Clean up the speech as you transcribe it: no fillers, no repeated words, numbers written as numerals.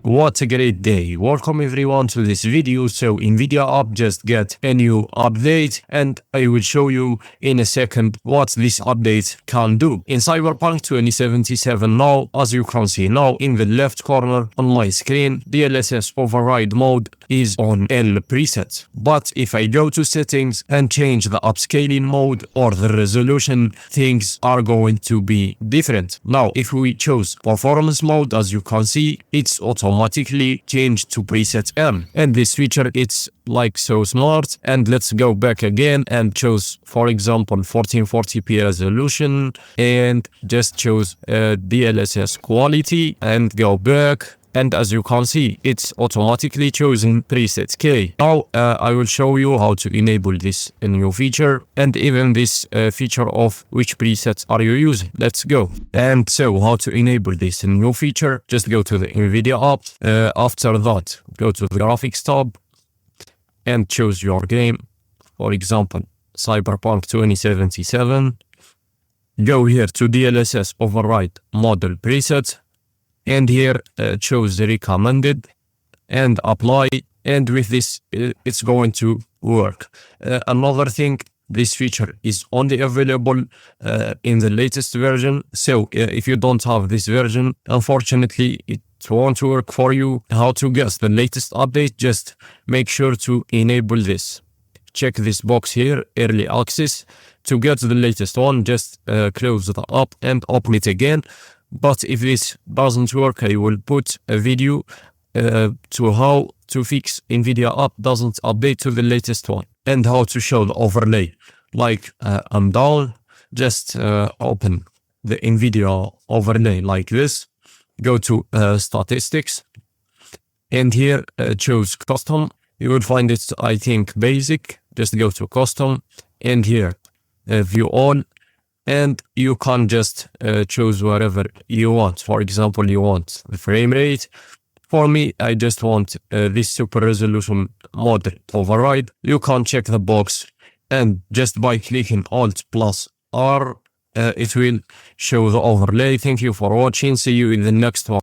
What a great day. Welcome everyone to this video. So NVIDIA App just get a new update and I will show you in a second what this update can do. In Cyberpunk 2077 now, as you can see now in the left corner on my screen, DLSS Override mode is on L presets. But if I go to settings and change the upscaling mode or the resolution, things are going to be different. Now, if we choose performance mode, as you can see, it's automatically changed to preset M, and this feature it's like so smart. And let's go back again and choose, for example, 1440p resolution and just choose DLSS quality and go back. And as you can see, it's automatically choosing preset K. Now, I will show you how to enable this new feature and even this feature of which presets are you using. Let's go. And so how to enable this new feature, just go to the NVIDIA app. After that, go to the graphics tab and choose your game. For example, Cyberpunk 2077. Go here to DLSS Override Model Presets. And here choose the recommended and apply, and with this it's going to work. Another thing, this feature is only available in the latest version, so if you don't have this version, unfortunately it won't work for you. How to get the latest update? Just make sure to enable this. Check this box here, early access. To get the latest one, just close the app and open it again. But if this doesn't work, I will put a video to how to fix NVIDIA app doesn't update to the latest one and how to show the overlay. Like I'm down, just open the NVIDIA overlay like this. Go to statistics and here choose custom. You will find it, I think, basic. Just go to custom and here view all. And you can just choose whatever you want. For example, you want the frame rate. For me, I just want this super resolution model override. You can check the box and just by clicking Alt plus R, it will show the overlay. Thank you for watching. See you in the next one.